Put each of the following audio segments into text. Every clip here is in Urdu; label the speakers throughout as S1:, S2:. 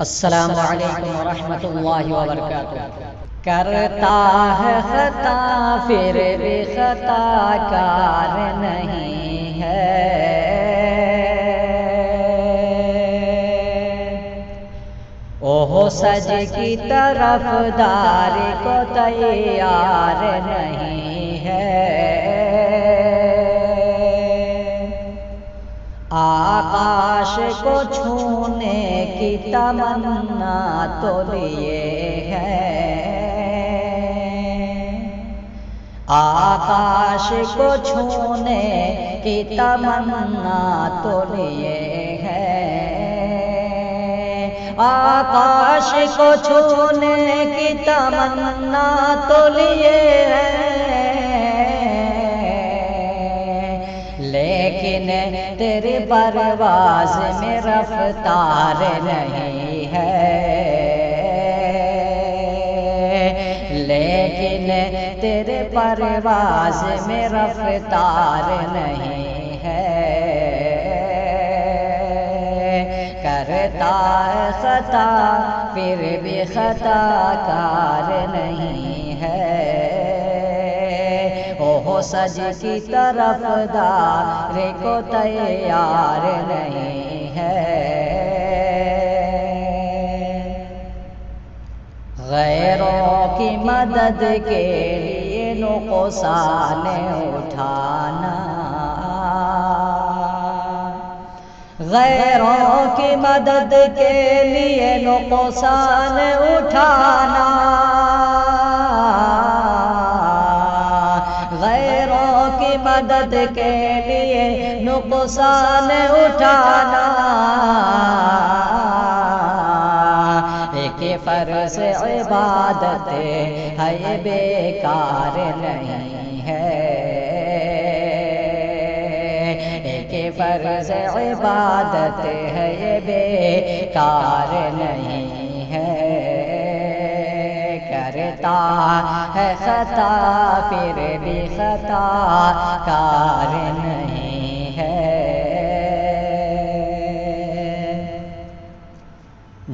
S1: السلام علیکم ورحمۃ اللہ وبرکاتہ۔ کرتا ہے خطا پھر بھی خطا کار نہیں ہے، اوہ سج کی طرف دار کو تیار نہیں ہے، آکاش کو چھونے کی تمنا تو لیے ہے، آکاش کو چھونے کی تمنا تو لیے ہے، آکاش کو چھونے کی تمنا تو لیے ہے، لیکن تیری پرواز میں رفتار نہیں ہے، لیکن تیرے پرواز میں رفتار نہیں ہے، کرتا ہے خطا پھر بھی خطا کار نہیں ہے، اوہ سج کی طرف دار کو تیار نہیں ہے، غیروں کی مدد کے لیے نقصان اٹھانا، غیروں کی مدد کے لیے نقصان اٹھانا، غیروں کی مدد کے لیے نقصان اٹھانا، ایک فرض عبادت ہے یہ بیکار نہیں ہے، ایک فرض عبادت ہے یہ بیکار نہیں ہے، کرتا ہے خطا پھر بھی خطا کار نہیں ہے،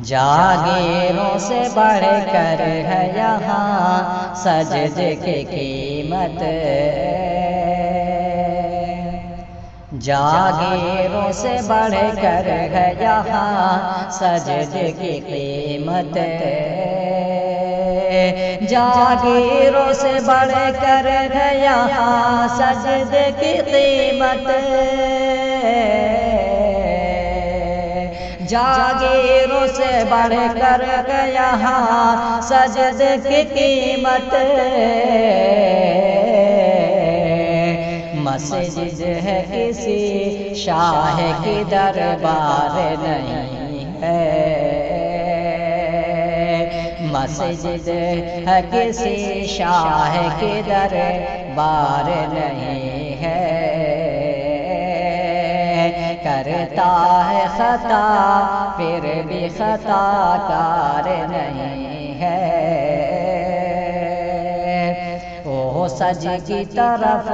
S1: جاگیروں سے بڑھ کر ہے یہاں سجدے کی قیمت، جاگیروں سے بڑھ کر ہے یہاں سجدے کی قیمت، جاگیروں سے بڑھ کر ہے یہاں سجدے کی قیمت، جاگیروں سے بڑھ کر یہاں سجدے کی قیمت، مسجد ہے کسی شاہ کی دربار نہیں ہے، مسجد ہے کسی شاہ کی دربار نہیں ہے، کرتا ہے خطا پھر بھی خطا کار نہیں ہے، اوہ سج کی طرف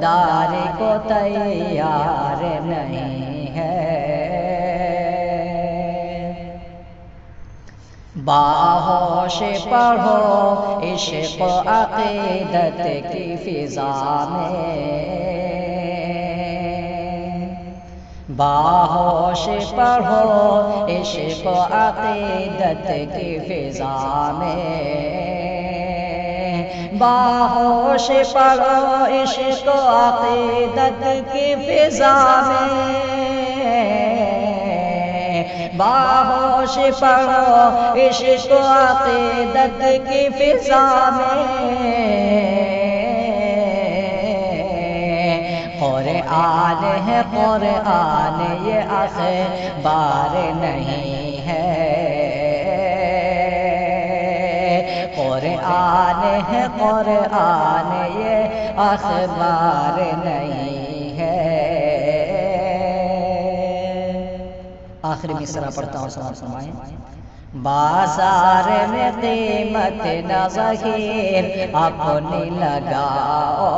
S1: دار کو تیار نہیں ہے، باہوش پڑھو عشق و عقیدت کی فضا میں، باہوش پڑھو عشق و عقیدت کی فضا میں، باہوش پڑھو عشق و عقیدت کی فضا میں، باہوش پڑھو عشق و عقیدت کی فضا میں، قرآن ہے قرآن یہ اخبار نہیں ہے، قرآن ہے قرآن یہ اخبار نہیں ہے، آخری مصرع پڑھتا ہوں، سلام فرمائیں، بازار میں قیمت نہ ظہیر اپنی لگاؤ،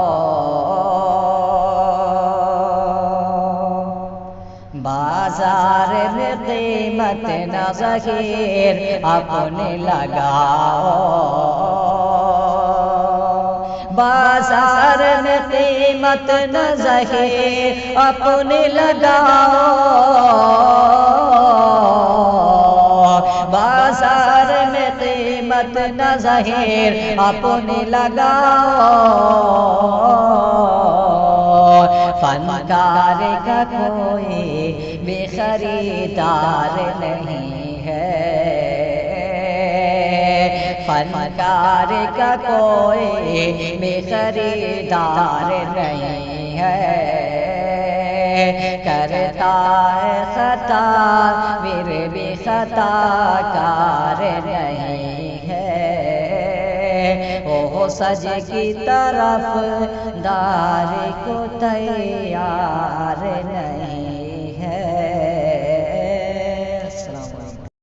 S1: بازار میں قیمت نہ ظہیر اپنے لگاؤ، بازار میں قیمت نہ ظہیر اپنے لگاؤ، بازار میں قیمت نہ ظہیر اپنے لگاؤ، فنکار کا کوئی بھی خریدار نہیں ہے، فنکار کا کوئی بھی خریدار نہیں ہے، کرتا ہے خطا پھر بھی خطا کار نہیں ہے، وہ سج کی طرف دار کو تیار نہیں